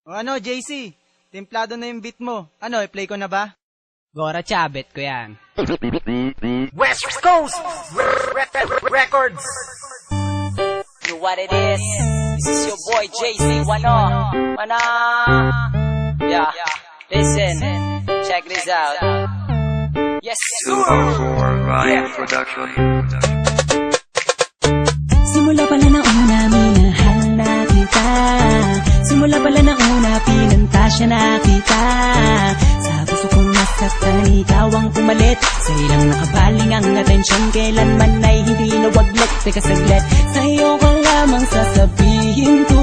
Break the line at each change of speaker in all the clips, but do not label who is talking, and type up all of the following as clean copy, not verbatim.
O ano, JC? Templado na yung beat mo. Ano, i-play ko na ba?
Gora Chabet ko yan.
West Coast Records.
You know what it is? This is your boy JC Wano. Yeah, listen, check this out. Yes, sir.
Ryan Production.
Simula pala na una, minahal na kita. Simula pala na una, pinantasya na kita. Sa puso kong nasaktan, ikaw ang pumalit. Sa ilang nakabaling ang atensyon, kailanman ay hindi nawaglit. Teka saglit, sa'yo ko lamang sasabihin ko.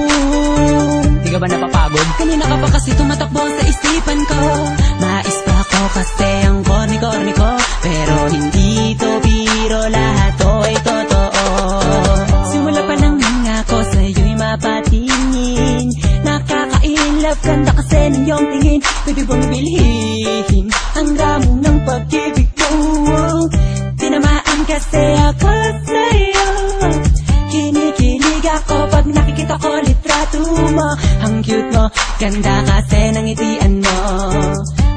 Di ka ba napapagod?
Kanina ka pa kasi tumatakbo sa isipan ko. Mais pa ako kasi ang korni-korni ko. Pero hindi to biro, lahat to ay totoo. Simula pa lang nga ako sa'yo'y mapatingin. Nakaka-inlove kanda kasi ng iyong tingin. Pwede bang bilhin ang ramo ng pag-ibig mo? Tinamaan kasi ako sa'yo. Kinikilig ako pag nakikita ko litrato mo. Ang cute mo, ganda kasi ng ngitian mo.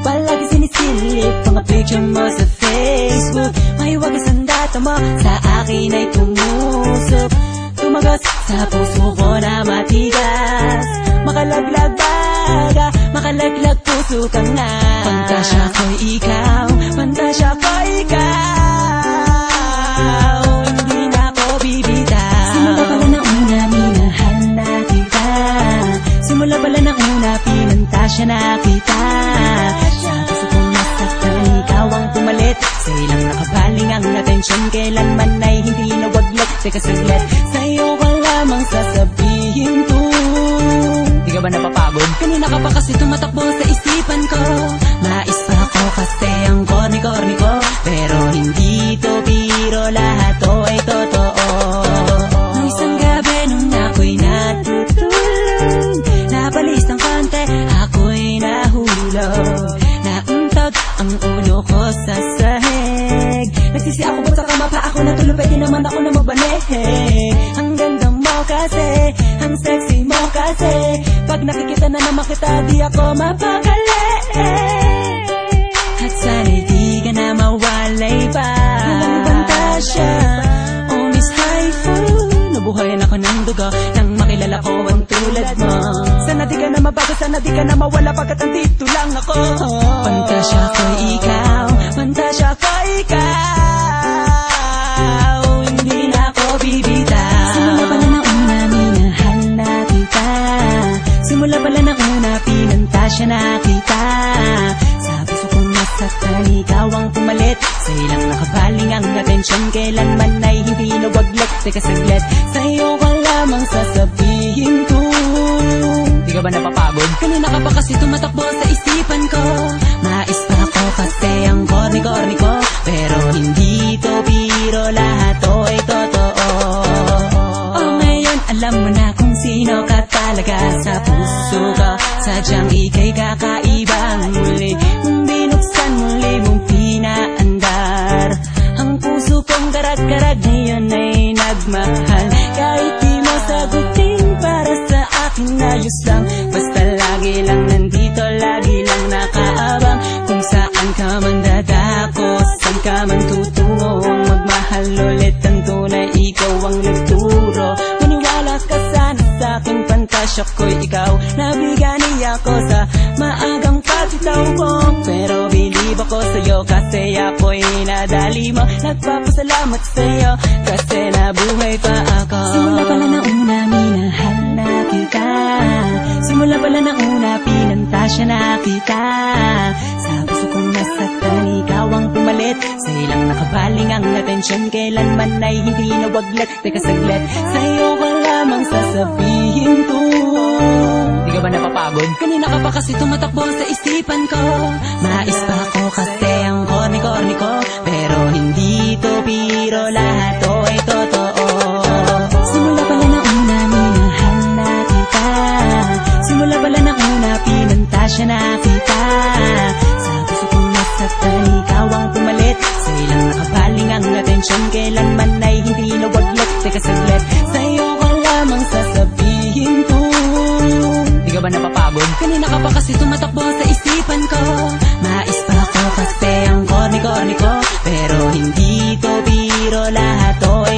Palagi sinisilip mga picture mo sa Facebook. May wagas ang data mo, sa akin ay tumusok. Tumagas sa puso ko na matigas. Makalaglag baga, makalaglag puso ka nga. Pantasya ko'y ikaw, pantasya ko'y ikaw. Hindi na ako bibitaw. Simula pala na una, minahal na kita. Simula pala na una, pinantasya na kita. Sa puso kong nasaktan, ikaw ang pumalit. Sa ilang nakabaling ang atensyon, kailanman ay hindi nawaglit. Teka saglit, sa'yo ka lamang sasabihin ko.
Di ka ba napapagod?
Kanina ka pa kasi tumatakbo sa isipan ko. Mais pa ako kasi ang korni-korni ko. Pero hindi to biro, lahat to ay totoo. Nung isang gabi nung ako'y natutulog, napalis ng konti, ako'y nahulog. Nauntog ang ulo ko sa sahig. Nagsisi ako ba't sa kama pa ako natulog, pwede naman ako na magbalik. Ang ganda mo kasi, ang sexy mo kasi. Pag nakikita na naman kita, di ako mapakali. At sana'y di ka na mawalay pa. Walang pantasya, oh Miss Haifu. Nabuhayan ako ng dugo nang makilala ko ang tulad mo. Sana di ka na mabago, sana di ka na mawala, pagkat andito lang ako. Pantasya ko'y ikaw, pantasya ko'y ikaw. Hindi na ako bibitaw. Simula pala na una, minahal na kita. Simula pala na una, pinantasya na kita. Sa puso kong nasaktan, ikaw ang pumalit. Sa ilang nakabaling ang atensyon, kailanman ay hindi nawaglit. Teka saglit, sa'yo ka lamang sasabihin ko.
Di ka ba napapagod?
Kanina ka pa kasi tumatakbo sa isipan ko. Mais pa ako kasi ang korni-korni ko. Pero hindi to biro, lahat to ay totoo. Oh, ngayon alam mo na kung sino ka talaga sa puso ko. Sadyang ika'y kakaibang muli. Binuksan muli mong pinaandar. Ang puso kong karag-karag ngayon ay nagmahal. Kahit di mo sagutin, para sa akin ayos lang. Basta lagi lang nandito, lagi lang nakaabang. Kung saan ka man dadako, saan ka man tutungo. Ang magmahal ulit ang tunay, ikaw ang nagturo. Maniwala ka sana sa akin, pantasya ko'y ikaw. Nabigani ako sa maagang pagsitaw ko. Pero bilib ako sa'yo kasi ako'y nadali mo. Nagpapasalamat sa'yo kasi nabuhay pa ako. Simula pala na una, minahal na kita. Simula pala na una, pinantasya na kita. Sa puso kong nasaktan, ikaw ang pumalit. Sa ilang nakabaling ang atensyon, kailanman ay hindi nawaglit. Teka saglit, sa'yo ka lamang sasabihin ko.
Di ka ba napapagod?
Kanina ka pa kasi tumatakbo sa isipan ko. Mais pa ako kasi ang korni-korni ko. Pero hindi to biro, lahat to ay totoo. Simula pala na una, minahal na kita. Simula pala na una, pinantasya na kita. Sa puso kong nasaktan, ikaw ang pumalit. Sa ilang nakabaling ang atensyon, kailanman ay hindi nawaglit. Teka saglit, sa'yo ka lamang sasabihin ko.
Di ka ba napapagod? napapagod?
Kanina ka pa kasi tumatakbo sa isipan ko. Mais pa ako kasi ang corny-corny ko. Pero hindi to biro, lahat to ay